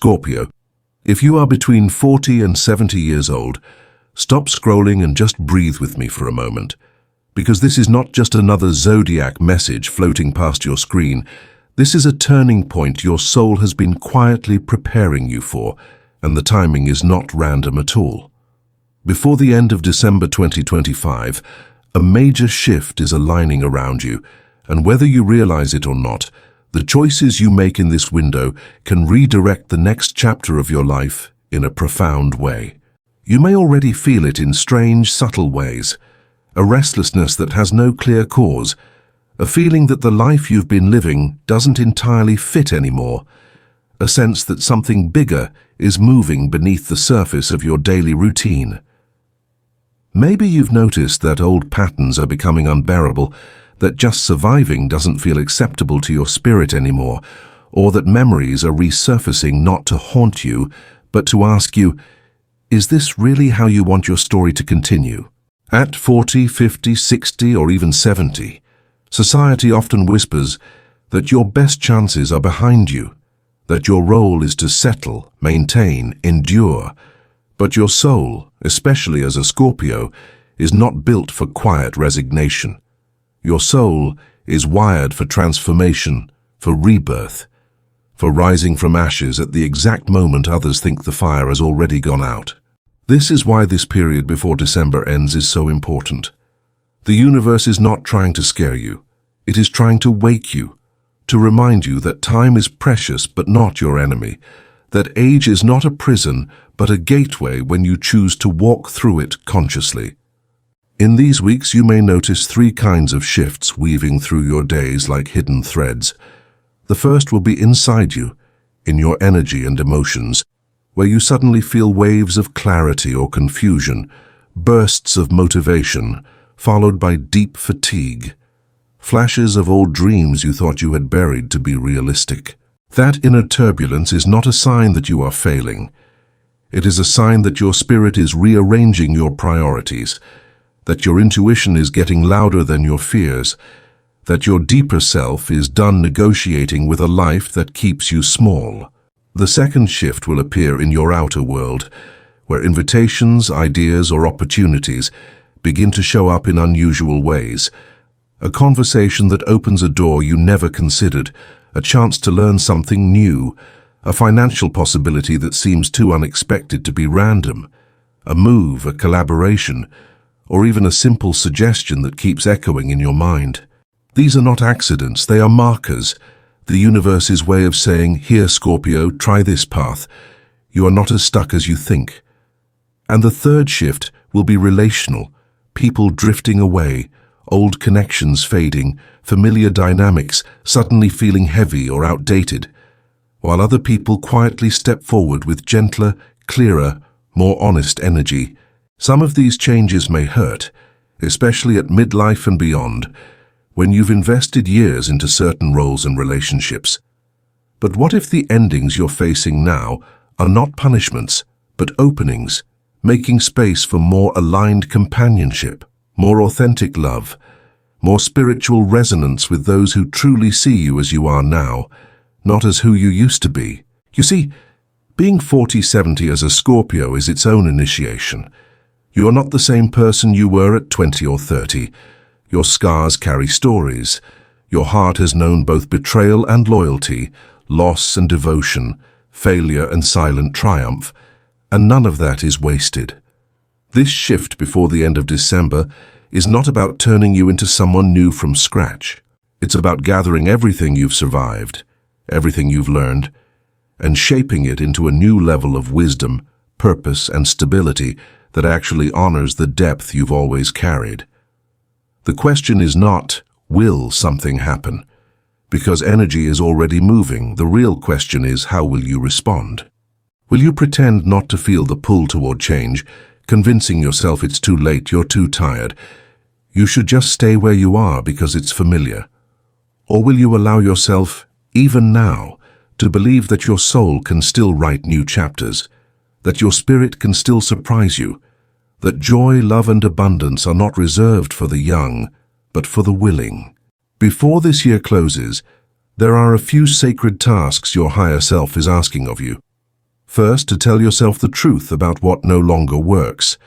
Scorpio, if you are between 40 and 70 years old, stop scrolling and just breathe with me for a moment. Because this is not just another zodiac message floating past your screen. This is a turning point your soul has been quietly preparing you for, and the timing is not random at all. Before the end of December 2025, a major shift is aligning around you, and whether you realize it or not, the choices you make in this window can redirect the next chapter of your life in a profound way. You may already feel it in strange, subtle ways. A restlessness that has no clear cause. A feeling that the life you've been living doesn't entirely fit anymore. A sense that something bigger is moving beneath the surface of your daily routine. Maybe you've noticed that old patterns are becoming unbearable, that just surviving doesn't feel acceptable to your spirit anymore, or that memories are resurfacing not to haunt you, but to ask you, is this really how you want your story to continue? At 40, 50, 60, or even 70, society often whispers that your best chances are behind you, that your role is to settle, maintain, endure. But your soul, especially as a Scorpio, is not built for quiet resignation. Your soul is wired for transformation, for rebirth, for rising from ashes at the exact moment others think the fire has already gone out. This is why this period before December ends is so important. The universe is not trying to scare you. It is trying to wake you, to remind you that time is precious but not your enemy, that age is not a prison but a gateway when you choose to walk through it consciously. In these weeks you may notice three kinds of shifts weaving through your days like hidden threads. The first will be inside you, in your energy and emotions, where you suddenly feel waves of clarity or confusion, bursts of motivation, followed by deep fatigue, flashes of old dreams you thought you had buried to be realistic. That inner turbulence is not a sign that you are failing. It is a sign that your spirit is rearranging your priorities, that your intuition is getting louder than your fears, that your deeper self is done negotiating with a life that keeps you small. The second shift will appear in your outer world, where invitations, ideas, or opportunities begin to show up in unusual ways. A conversation that opens a door you never considered, a chance to learn something new, a financial possibility that seems too unexpected to be random, a move, a collaboration, or even a simple suggestion that keeps echoing in your mind. These are not accidents, they are markers. The universe's way of saying, here Scorpio, try this path. You are not as stuck as you think. And the third shift will be relational, people drifting away, old connections fading, familiar dynamics suddenly feeling heavy or outdated, while other people quietly step forward with gentler, clearer, more honest energy. Some of these changes may hurt, especially at midlife and beyond, when you've invested years into certain roles and relationships. But what if the endings you're facing now are not punishments, but openings, making space for more aligned companionship, more authentic love, more spiritual resonance with those who truly see you as you are now, not as who you used to be? You see, being 40-70 as a Scorpio is its own initiation. You are not the same person you were at 20 or 30. Your scars carry stories. Your heart has known both betrayal and loyalty, loss and devotion, failure and silent triumph, and none of that is wasted. This shift before the end of December is not about turning you into someone new from scratch. It's about gathering everything you've survived, everything you've learned, and shaping it into a new level of wisdom, purpose, and stability that actually honors the depth you've always carried. The question is not, will something happen? Because energy is already moving. The real question is, how will you respond? Will you pretend not to feel the pull toward change, convincing yourself it's too late, you're too tired, you should just stay where you are because it's familiar? Or will you allow yourself, even now, to believe that your soul can still write new chapters, that your spirit can still surprise you, that joy, love, and abundance are not reserved for the young, but for the willing? Before this year closes, there are a few sacred tasks your higher self is asking of you. First, to tell yourself the truth about what no longer works,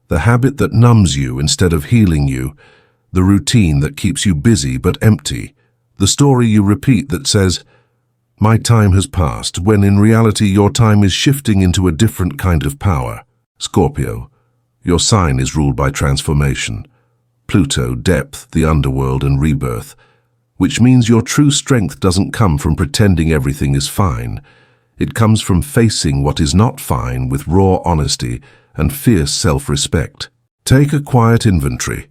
the habit that numbs you instead of healing you, the routine that keeps you busy but empty, the story you repeat that says, "My time has passed," when in reality your time is shifting into a different kind of power. Scorpio, your sign is ruled by transformation. Pluto, depth, the underworld, and rebirth, which means your true strength doesn't come from pretending everything is fine. It comes from facing what is not fine with raw honesty and fierce self-respect. Take a quiet inventory.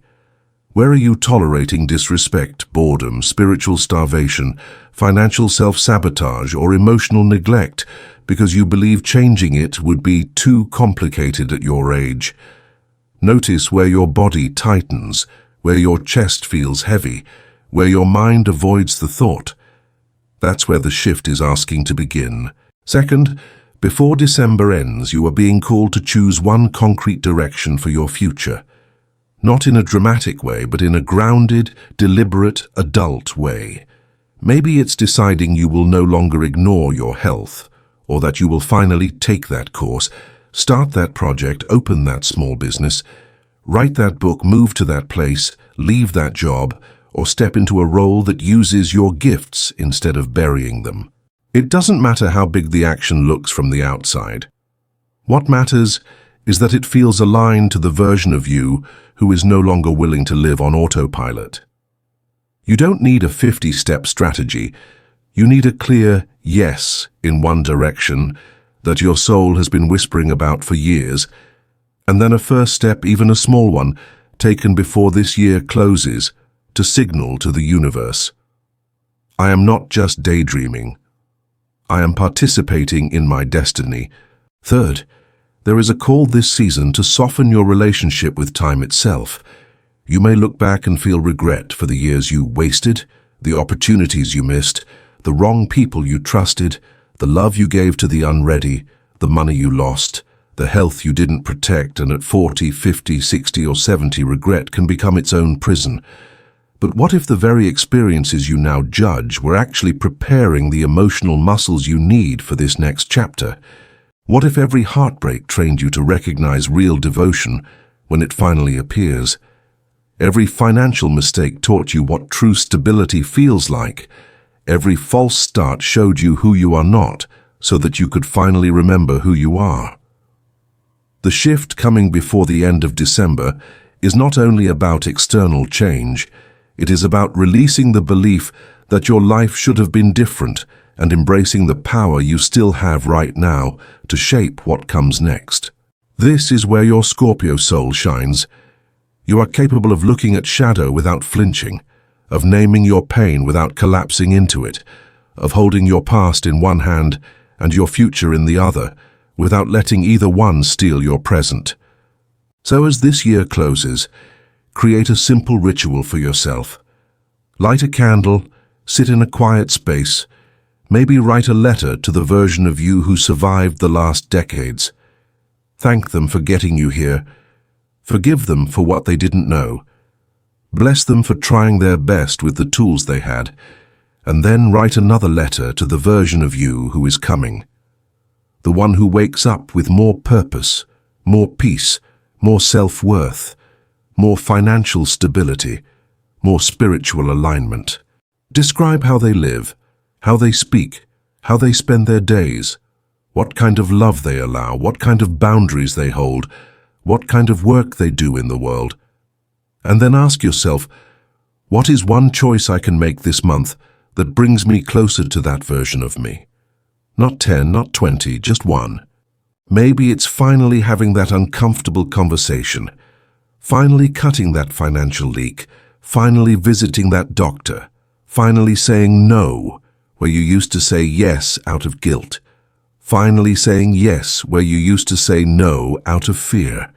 Where are you tolerating disrespect, boredom, spiritual starvation, financial self-sabotage, or emotional neglect because you believe changing it would be too complicated at your age? Notice where your body tightens, where your chest feels heavy, where your mind avoids the thought. That's where the shift is asking to begin. Second, before December ends, you are being called to choose one concrete direction for your future. Not in a dramatic way, but in a grounded, deliberate, adult way. Maybe it's deciding you will no longer ignore your health, or that you will finally take that course, start that project, open that small business, write that book, move to that place, leave that job, or step into a role that uses your gifts instead of burying them. It doesn't matter how big the action looks from the outside. What matters is that it feels aligned to the version of you who is no longer willing to live on autopilot. You don't need a 50-step strategy. You need a clear yes in one direction that your soul has been whispering about for years, and then a first step, even a small one, taken before this year closes to signal to the universe. I am not just daydreaming. I am participating in my destiny. Third, there is a call this season to soften your relationship with time itself. You may look back and feel regret for the years you wasted, the opportunities you missed, the wrong people you trusted, the love you gave to the unready, the money you lost, the health you didn't protect, and at 40, 50, 60, or 70, regret can become its own prison. But what if the very experiences you now judge were actually preparing the emotional muscles you need for this next chapter? What if every heartbreak trained you to recognize real devotion when it finally appears? Every financial mistake taught you what true stability feels like. Every false start showed you who you are not, so that you could finally remember who you are. The shift coming before the end of December is not only about external change, it is about releasing the belief that your life should have been different and embracing the power you still have right now to shape what comes next. This is where your Scorpio soul shines. You are capable of looking at shadow without flinching, of naming your pain without collapsing into it, of holding your past in one hand and your future in the other, without letting either one steal your present. So as this year closes, create a simple ritual for yourself. Light a candle, sit in a quiet space, maybe write a letter to the version of you who survived the last decades. Thank them for getting you here. Forgive them for what they didn't know. Bless them for trying their best with the tools they had, and then write another letter to the version of you who is coming. The one who wakes up with more purpose, more peace, more self-worth, more financial stability, more spiritual alignment. Describe how they live, how they speak, how they spend their days, what kind of love they allow, what kind of boundaries they hold, what kind of work they do in the world. And then ask yourself, what is one choice I can make this month that brings me closer to that version of me? Not 10, not 20, just one. Maybe it's finally having that uncomfortable conversation, finally cutting that financial leak, finally visiting that doctor, finally saying no where you used to say yes out of guilt, finally saying yes where you used to say no out of fear.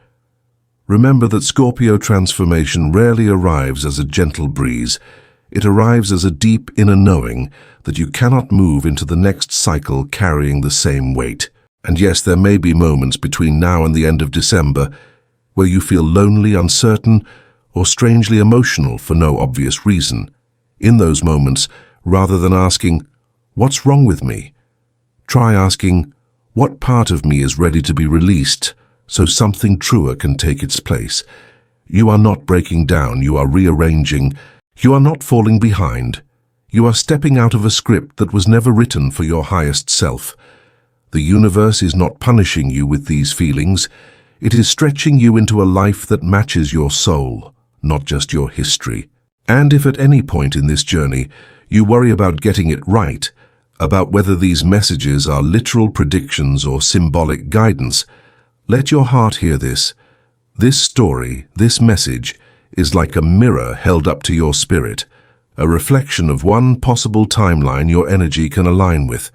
Remember that Scorpio transformation rarely arrives as a gentle breeze. It arrives as a deep inner knowing that you cannot move into the next cycle carrying the same weight. And yes, there may be moments between now and the end of December where you feel lonely, uncertain, or strangely emotional for no obvious reason. In those moments, rather than asking, "What's wrong with me?" try asking, What part of me is ready to be released so something truer can take its place? You are not breaking down, you are rearranging. You are not falling behind. You are stepping out of a script that was never written for your highest self. The universe is not punishing you with these feelings. It is stretching you into a life that matches your soul, not just your history. And if at any point in this journey you worry about getting it right, about whether these messages are literal predictions or symbolic guidance, let your heart hear this. This story, this message, is like a mirror held up to your spirit, a reflection of one possible timeline your energy can align with,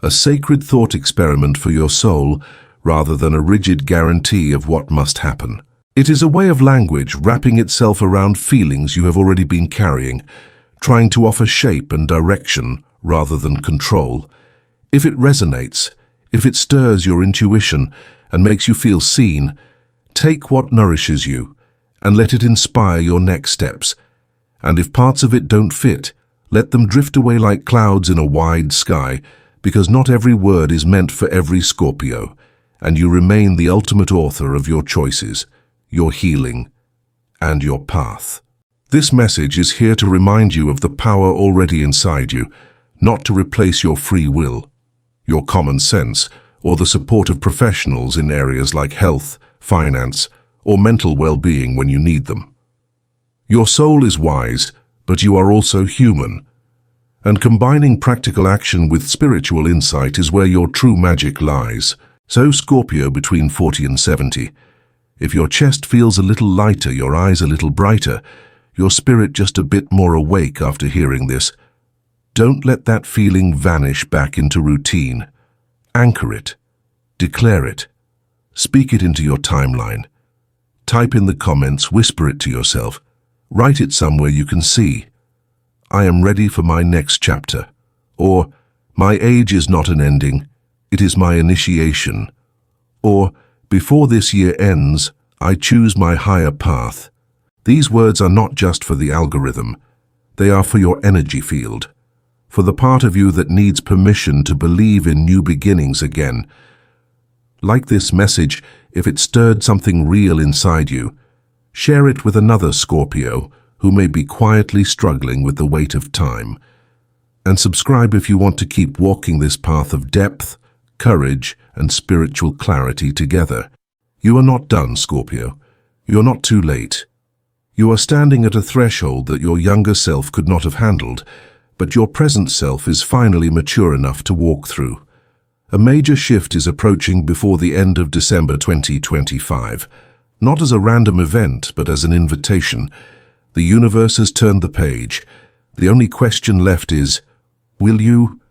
a sacred thought experiment for your soul rather than a rigid guarantee of what must happen. It is a way of language wrapping itself around feelings you have already been carrying, trying to offer shape and direction rather than control. If it resonates, if it stirs your intuition and makes you feel seen, take what nourishes you and let it inspire your next steps. And if parts of it don't fit, let them drift away like clouds in a wide sky, because not every word is meant for every Scorpio, and you remain the ultimate author of your choices, your healing, and your path. This message is here to remind you of the power already inside you, not to replace your free will, your common sense, or the support of professionals in areas like health, finance, or mental well-being when you need them. Your soul is wise, but you are also human, and combining practical action with spiritual insight is where your true magic lies. So Scorpio between 40 and 70. If your chest feels a little lighter, your eyes a little brighter, your spirit just a bit more awake after hearing this, don't let that feeling vanish back into routine. Anchor it. Declare it. Speak it into your timeline. Type in the comments, whisper it to yourself. Write it somewhere you can see. I am ready for my next chapter. Or, my age is not an ending, it is my initiation. Or, before this year ends, I choose my higher path. These words are not just for the algorithm. They are for your energy field. For the part of you that needs permission to believe in new beginnings again. Like this message, if it stirred something real inside you, share it with another Scorpio who may be quietly struggling with the weight of time. And subscribe if you want to keep walking this path of depth, courage, and spiritual clarity together. You are not done, Scorpio. You're not too late. You are standing at a threshold that your younger self could not have handled, but your present self is finally mature enough to walk through. A major shift is approaching before the end of December 2025. Not as a random event, but as an invitation. The universe has turned the page. The only question left is, will you?